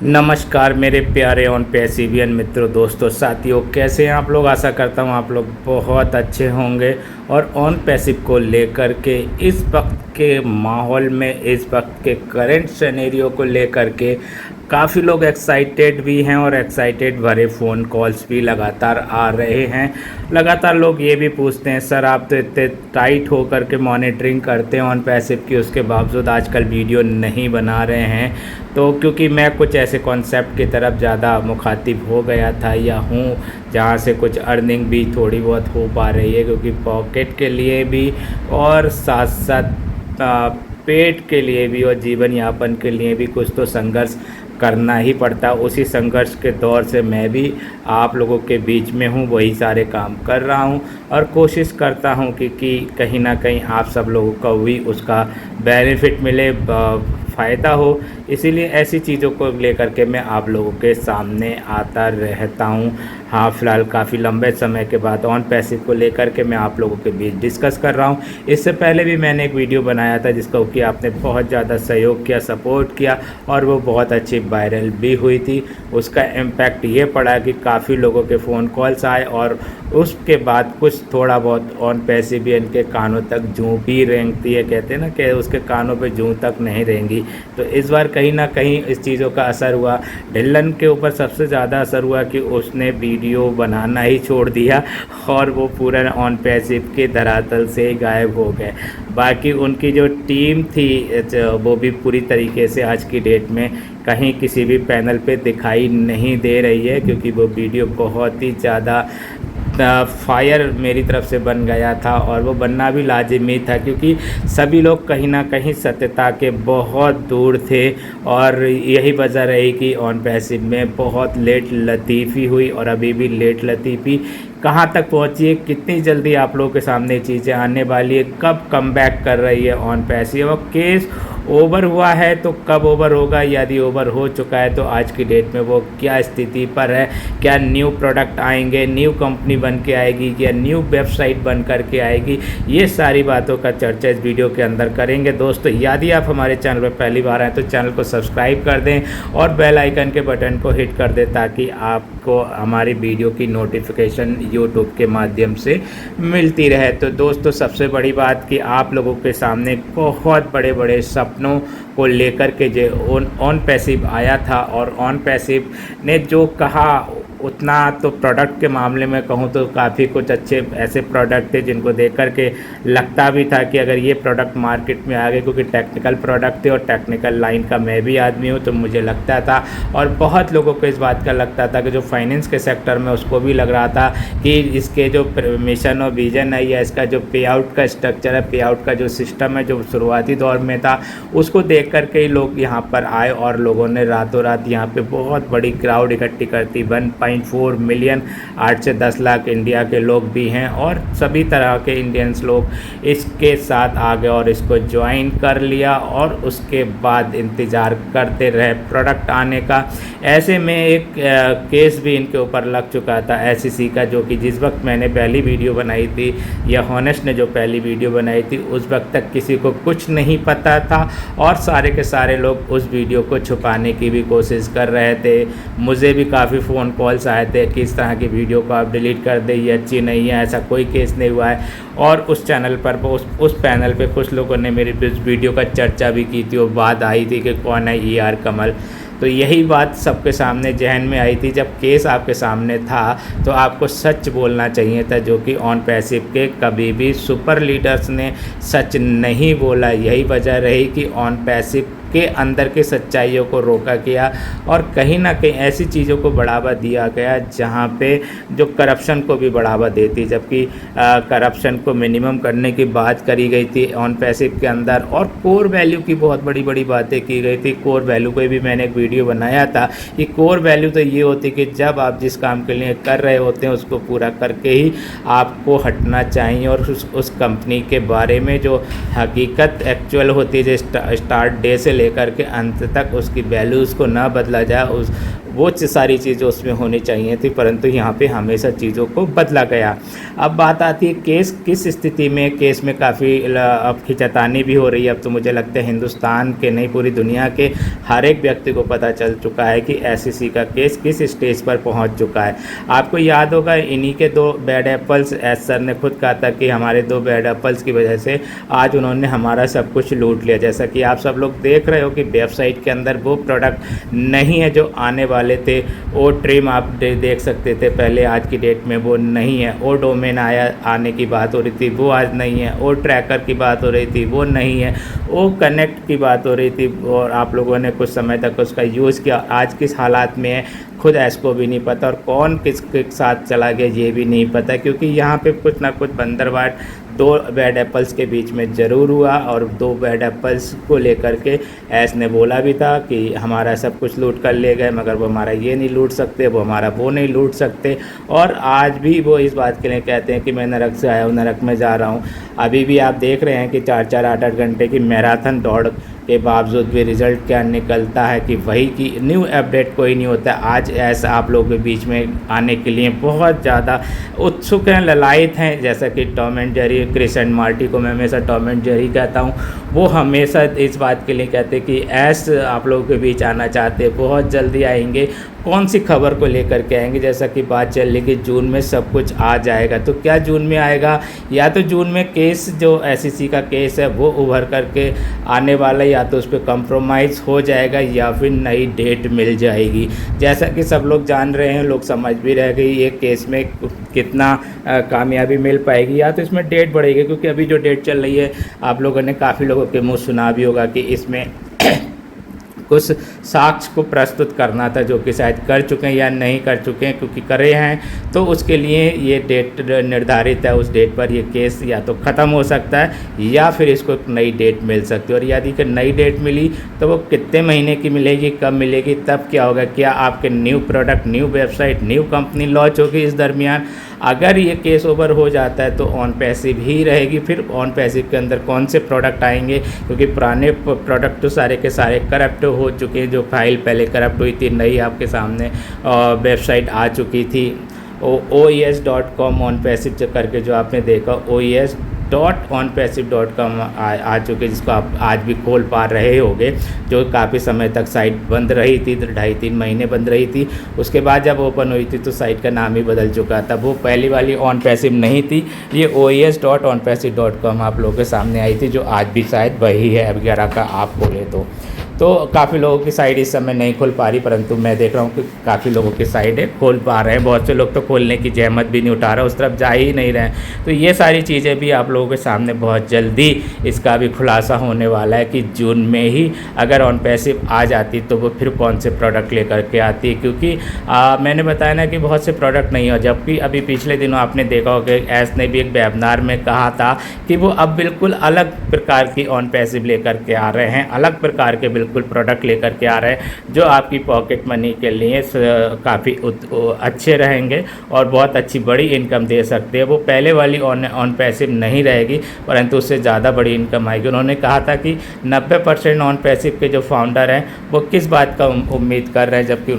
नमस्कार मेरे प्यारे ऑन पैसिवियन मित्रों, दोस्तों, साथियों, कैसे हैं आप लोग। आशा करता हूं आप लोग बहुत अच्छे होंगे। और ऑन पैसिव को लेकर के इस वक्त के माहौल में, इस वक्त के करंट सिनेरियो को लेकर के काफ़ी लोग एक्साइटेड भी हैं और एक्साइटेड भरे फ़ोन कॉल्स भी लगातार आ रहे हैं। लगातार लोग ये भी पूछते हैं, सर आप तो इतने टाइट होकर के मॉनिटरिंग करते हैं ऑन पैसिव की, उसके बावजूद आजकल वीडियो नहीं बना रहे हैं। तो क्योंकि मैं कुछ ऐसे कॉन्सेप्ट की तरफ ज़्यादा मुखातिब हो गया था या हूँ जहाँ से कुछ अर्निंग भी थोड़ी बहुत हो पा रही है, क्योंकि पॉकेट के लिए भी और साथ साथ पेट के लिए भी और जीवन यापन के लिए भी कुछ तो संघर्ष करना ही पड़ता। उसी संघर्ष के दौर से मैं भी आप लोगों के बीच में हूँ, वही सारे काम कर रहा हूँ और कोशिश करता हूँ कि कहीं ना कहीं आप सब लोगों को भी उसका बेनिफिट मिले, फ़ायदा हो। इसीलिए ऐसी चीज़ों को लेकर के मैं आप लोगों के सामने आता रहता हूँ। हाँ, फ़िलहाल काफ़ी लंबे समय के बाद ऑन पैसिव को लेकर के मैं आप लोगों के बीच डिस्कस कर रहा हूँ। इससे पहले भी मैंने एक वीडियो बनाया था जिसको कि आपने बहुत ज़्यादा सहयोग किया, सपोर्ट किया और वो बहुत अच्छी वायरल भी हुई थी। उसका इम्पैक्ट ये पड़ा कि काफ़ी लोगों के फ़ोन कॉल्स आए और उसके बाद कुछ थोड़ा बहुत ऑन पैसिवियन के कानों तक जूं भी रेंगती है, कहते हैं ना कि उसके कानों पे जूं तक नहीं रेंगी। तो इस बार कहीं ना कहीं इस चीज़ों का असर हुआ। ढिल्लन के ऊपर सबसे ज़्यादा असर हुआ कि उसने वीडियो बनाना ही छोड़ दिया और वो पूरा ऑन पैसिव के धरातल से गायब हो गए। बाकी उनकी जो टीम थी वो भी पूरी तरीके से आज की डेट में कहीं किसी भी पैनल पे दिखाई नहीं दे रही है, क्योंकि वो वीडियो बहुत ही ज़्यादा फायर मेरी तरफ से बन गया था और वो बनना भी लाजिमी था, क्योंकि सभी लोग कहीं ना कहीं सत्यता के बहुत दूर थे। और यही वजह रही कि ऑन पैसिव में बहुत लेट लतीफ़ी हुई और अभी भी लेट लतीफ़ी कहाँ तक पहुँची है, कितनी जल्दी आप लोगों के सामने चीज़ें आने वाली है, कब कम बैक कर रही है ऑन पैसिव, और केस ओवर हुआ है तो कब ओवर होगा, यदि ओवर हो चुका है तो आज की डेट में वो क्या स्थिति पर है, क्या न्यू प्रोडक्ट आएंगे, न्यू कंपनी बन के आएगी या न्यू वेबसाइट बन कर के आएगी, ये सारी बातों का चर्चा इस वीडियो के अंदर करेंगे। दोस्तों, यदि आप हमारे चैनल पर पहली बार आए तो चैनल को सब्सक्राइब कर दें और बेल आइकन के बटन को हिट कर दें ताकि आपको हमारी वीडियो की नोटिफिकेशन यूट्यूब के माध्यम से मिलती रहे। तो दोस्तों, सबसे बड़ी बात कि आप लोगों के सामने बहुत बड़े बड़े सपनों को लेकर के जो ऑन पैसिव आया था और ऑन पैसिव ने जो कहा उतना तो प्रोडक्ट के मामले में कहूँ तो काफ़ी कुछ अच्छे ऐसे प्रोडक्ट थे जिनको देख कर के लगता भी था कि अगर ये प्रोडक्ट मार्केट में आ गए, क्योंकि टेक्निकल प्रोडक्ट थे और टेक्निकल लाइन का मैं भी आदमी हूँ, तो मुझे लगता था और बहुत लोगों को इस बात का लगता था कि जो फाइनेंस के सेक्टर में उसको भी लग रहा था कि इसके जो मिशन और विजन है या इसका जो पे आउट का स्ट्रक्चर है, पे आउट का जो सिस्टम है जो शुरुआती दौर में था, उसको देख कर के ही लोग यहाँ पर आए और लोगों ने रातों रात यहाँ पर बहुत बड़ी क्राउड इकट्ठी करती। 1.4 मिलियन 8 से 10 लाख इंडिया के लोग भी हैं और सभी तरह के इंडियंस लोग इसके साथ आ गए और इसको ज्वाइन कर लिया और उसके बाद इंतज़ार करते रहे प्रोडक्ट आने का। ऐसे में एक केस भी इनके ऊपर लग चुका था SEC का, जो कि जिस वक्त मैंने पहली वीडियो बनाई थी या हॉनेस्ट ने जो पहली वीडियो बनाई थी उस वक्त तक किसी को कुछ नहीं पता था और सारे के सारे लोग उस वीडियो को छुपाने की भी कोशिश कर रहे थे। मुझे भी काफ़ी फ़ोन कॉल्स आए थे कि इस तरह की वीडियो को आप डिलीट कर दें, ये अच्छी नहीं है, ऐसा कोई केस नहीं हुआ है। और उस चैनल पर उस पैनल पे कुछ लोगों ने मेरी इस वीडियो का चर्चा भी की थी और बात आई थी कि कौन है ER कमल। तो यही बात सबके सामने जहन में आई थी। जब केस आपके सामने था तो आपको सच बोलना चाहिए था, जो कि ऑन पैसिव के कभी भी सुपर लीडर्स ने सच नहीं बोला। यही वजह रही कि ऑन पैसिव के अंदर के सच्चाइयों को रोका गया और कहीं ना कहीं ऐसी चीज़ों को बढ़ावा दिया गया जहां पे जो करप्शन को भी बढ़ावा देती, जबकि करप्शन को मिनिमम करने की बात करी गई थी ऑन पैसिव के अंदर और कोर वैल्यू की बहुत बड़ी बड़ी बातें की गई थी। कोर वैल्यू पे भी मैंने एक वीडियो बनाया था कि कोर वैल्यू तो ये होती कि जब आप जिस काम के लिए कर रहे होते हैं उसको पूरा करके ही आपको हटना चाहिए और उस कंपनी के बारे में जो हकीकत एक्चुअल होती है, जो स्टार्ट डे से लेकर के अंत तक उसकी वैल्यूज़ को ना बदला जाए, उस वो सारी चीज़ें उसमें होनी चाहिए थी, परंतु यहाँ पे हमेशा चीज़ों को बदला गया। अब बात आती है केस किस स्थिति में, केस में काफ़ी अब खिंचातानी भी हो रही है। अब तो मुझे लगता है हिंदुस्तान के नहीं पूरी दुनिया के हर एक व्यक्ति को पता चल चुका है कि SEC का केस किस स्टेज पर पहुंच चुका है। आपको याद होगा इन्हीं के 2 बैड एप्पल्स, एस सर ने खुद कहा था कि हमारे 2 बैड एप्पल्स की वजह से आज उन्होंने हमारा सब कुछ लूट लिया। जैसा कि आप सब लोग देख रहे हो कि वेबसाइट के अंदर वो प्रोडक्ट नहीं है जो आने वाले थे। ओ ट्रिम आप देख सकते थे पहले, आज की डेट में वो नहीं है। ओ डोमेन आने की बात हो रही थी, वो आज नहीं है। ओ ट्रैकर की बात हो रही थी, वो नहीं है। ओ कनेक्ट की बात हो रही थी और आप लोगों ने कुछ समय तक उसका यूज़ किया। आज किस हालात में है खुद ऐस को भी नहीं पता, और कौन किसके साथ चला गया ये भी नहीं पता, क्योंकि यहाँ पे कुछ ना कुछ बंदरवाट 2 बैड एप्पल्स के बीच में ज़रूर हुआ। और 2 बैड एप्पल्स को लेकर के ऐस ने बोला भी था कि हमारा सब कुछ लूट कर ले गए, मगर वो हमारा ये नहीं लूट सकते, वो हमारा वो नहीं लूट सकते। और आज भी वो इस बात के लिए कहते हैं कि मैं नरक से आया हूँ, नरक में जा रहा हूँ। अभी भी आप देख रहे हैं कि 4-4 8-8 घंटे की मैराथन दौड़ के बावजूद भी रिज़ल्ट क्या निकलता है कि वही की न्यू अपडेट कोई नहीं होता। आज ऐसा आप लोगों के बीच में आने के लिए बहुत ज़्यादा उत्सुक हैं, ललायत हैं। जैसा कि Tom and Jerry, Chris and Marty को मैं हमेशा टॉम एंड जेरी कहता हूँ, वो हमेशा इस बात के लिए कहते हैं कि ऐस आप लोगों के बीच आना चाहते हैं, बहुत जल्दी आएंगे। कौन सी खबर को लेकर के आएंगे? जैसा कि बात चल रही कि जून में सब कुछ आ जाएगा, तो क्या जून में आएगा? या तो जून में केस जो SEC का केस है वो उभर करके आने वाला है, या तो उस पर कंप्रोमाइज़ हो जाएगा, या फिर नई डेट मिल जाएगी। जैसा कि सब लोग जान रहे हैं, लोग समझ भी रह गई ये केस में कितना कामयाबी मिल पाएगी, या तो इसमें डेट बढ़ेगी। क्योंकि अभी जो डेट चल रही है, आप लोगों ने काफ़ी लोगों के मुँह सुना भी होगा कि इसमें कुछ साक्ष्य को प्रस्तुत करना था, जो कि शायद कर चुके हैं या नहीं कर चुके हैं। क्योंकि करे हैं तो उसके लिए ये डेट निर्धारित है, उस डेट पर ये केस या तो ख़त्म हो सकता है या फिर इसको एक नई डेट मिल सकती है। और यदि कि नई डेट मिली तो वो कितने महीने की मिलेगी, कब मिलेगी, तब क्या होगा, क्या आपके new product, new website, new company launch होगी इस दरमियान। अगर ये केस ओवर हो जाता है तो ऑन पैसिव ही रहेगी। फिर ऑन पैसिव के अंदर कौन से प्रोडक्ट आएंगे, क्योंकि पुराने प्रोडक्ट तो सारे के सारे करप्ट हो चुके हैं। जो फाइल पहले करप्ट हुई थी, नई आपके सामने वेबसाइट आ चुकी थी। OES.com ऑन पैसिव करके जो आपने देखा, OES.onpassive.com आ चुके, जिसको आप आज भी खोल पा रहे होगे। जो काफ़ी समय तक साइट बंद रही थी, 2.5-3 महीने बंद रही थी। उसके बाद जब ओपन हुई थी तो साइट का नाम ही बदल चुका था। वो पहली वाली ऑन पैसिव नहीं थी, ये OES.onpassive.com आप लोगों के सामने आई थी, जो आज भी शायद वही है। 11 का आप खोले तो काफ़ी लोगों की साइट इस समय नहीं खोल पा रही, परंतु मैं देख रहा हूँ कि काफ़ी लोगों की साइटें खोल पा रहे हैं। बहुत से लोग तो खोलने की जहमत भी नहीं उठा रहे, उस तरफ जा ही नहीं रहे। तो ये सारी चीज़ें भी आप लोगों के सामने बहुत जल्दी इसका भी खुलासा होने वाला है कि जून में ही अगर ऑन पैसिव आ जाती तो वो फिर कौन से प्रोडक्ट लेकर के आती है। क्योंकि मैंने बताया ना कि बहुत से प्रोडक्ट नहीं हो, जबकि अभी पिछले दिनों आपने देखा होगा ऐस ने भी एक वेबिनार में कहा था कि वो अब बिल्कुल अलग प्रकार की ऑन पैसिव लेकर के आ रहे हैं, अलग प्रकार के बिल्कुल प्रोडक्ट लेकर के आ रहे हैं, जो आपकी पॉकेट मनी के लिए काफ़ी अच्छे रहेंगे और बहुत अच्छी बड़ी इनकम दे सकते हैं। वो पहले वाली ऑन पैसिव नहीं रहेगी, परंतु उससे ज़्यादा बड़ी इनकम आएगी। उन्होंने कहा था कि 90% ऑन पैसिव के जो फाउंडर हैं वो किस बात का उम्मीद कर रहे हैं, जबकि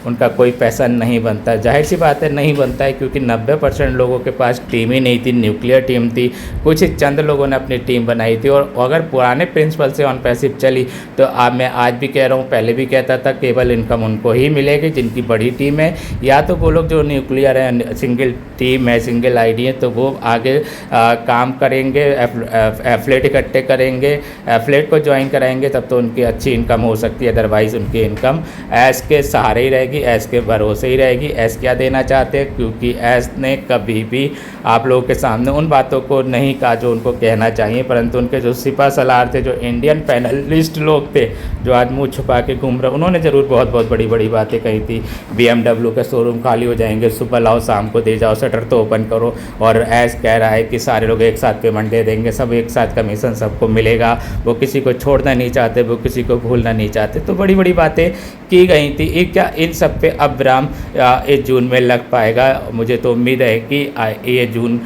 उनका कोई पैसा नहीं बनता। जाहिर सी बात है नहीं बनता है, क्योंकि 90% लोगों के पास टीम ही नहीं थी, न्यूक्लियर टीम थी। कुछ चंद लोगों ने अपनी टीम बनाई थी, और अगर पुराने प्रिंसिपल से ऑन पैसिव चली तो मैं आज भी कह रहा हूँ, पहले भी कहता था, केवल इनकम उनको ही मिलेगी जिनकी बड़ी टीम है, या तो वो लोग जो न्यूक्लियर है, सिंगल टीम है, सिंगल आईडी है, तो वो आगे काम करेंगे, एफलेट इकट्ठे करेंगे, एफलेट को ज्वाइन कराएंगे, तब तो उनकी अच्छी इनकम हो सकती है। अदरवाइज़ उनकी इनकम ऐस के सहारे ही रहेगी, ऐस के भरोसे ही रहेगी। ऐस क्या देना चाहते हैं, क्योंकि ऐस ने कभी भी आप लोगों के सामने उन बातों को नहीं कहा जो उनको कहना चाहिए, परंतु उनके जो सिपा सलार थे, जो इंडियन पैनलिस्ट लोग थे, जो आज मुँह छुपा के घूम रहे, उन्होंने ज़रूर बहुत बहुत बड़ी बड़ी बातें कही थी। BMW का शोरूम खाली हो जाएंगे, सुबह लाओ शाम को दे जाओ, शटर तो ओपन करो। और ऐस कह रहा है कि सारे लोग एक साथ पेमेंट दे देंगे, सब एक साथ कमीशन सबको मिलेगा, वो किसी को छोड़ना नहीं चाहते, वो किसी को भूलना नहीं चाहते। तो बड़ी बड़ी बातें की गई थी। क्या इन सब पे अब विराम इस जून में लग पाएगा? मुझे तो उम्मीद है कि ये जून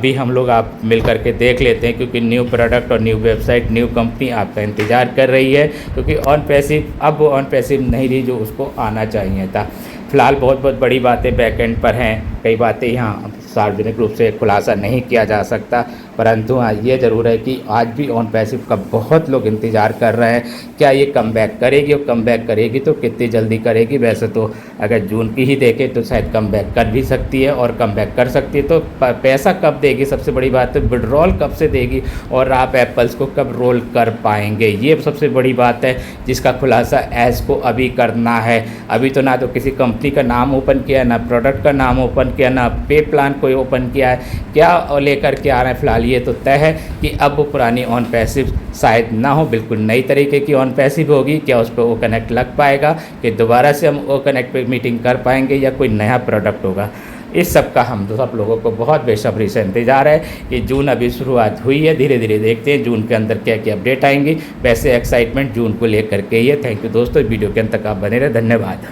भी हम लोग आप मिल करके देख लेते हैं, क्योंकि न्यू प्रोडक्ट और न्यू वेबसाइट, न्यू कंपनी आपका इंतज़ार कर रही है। क्योंकि ऑन पैसिव अब वो ऑन पैसिव नहीं रही जो उसको आना चाहिए था। फ़िलहाल बहुत बहुत बड़ी बातें बैकएंड पर हैं, कई बातें यहाँ सार्वजनिक रूप से खुलासा नहीं किया जा सकता, परंतु हाँ ये ज़रूर है कि आज भी ऑन पैसिव का बहुत लोग इंतज़ार कर रहे हैं, क्या ये कमबैक करेगी, और कमबैक करेगी तो कितनी जल्दी करेगी। वैसे तो अगर जून की ही देखें तो शायद कमबैक कर भी सकती है, और कमबैक कर सकती है तो पैसा कब देगी, सबसे बड़ी बात है विड्रॉल कब से देगी, और आप एप्पल्स को कब रोल कर पाएंगे, ये सबसे बड़ी बात है जिसका खुलासा ऐस को अभी करना है। अभी तो ना तो किसी कंपनी का नाम ओपन किया, ना प्रोडक्ट का नाम ओपन किया, ना पे प्लान कोई ओपन किया है, क्या लेकर के आ रहे हैं। फ़िलहाल ये तो तय है कि अब वो पुरानी ऑन पैसिव शायद ना हो, बिल्कुल नई तरीके की ऑन पैसिव होगी। क्या उस पर वो कनेक्ट लग पाएगा, कि दोबारा से हम वो कनेक्ट पे मीटिंग कर पाएंगे, या कोई नया प्रोडक्ट होगा, इस सब का हम तो सब लोगों को बहुत बेसब्री से इंतज़ार है कि जून अभी शुरुआत हुई है, धीरे धीरे देखते हैं जून के अंदर क्या क्या अपडेट आएंगी। वैसे एक्साइटमेंट जून को लेकर के ही है। थैंक यू दोस्तों, वीडियो के अंत तक आप बने रहे, धन्यवाद।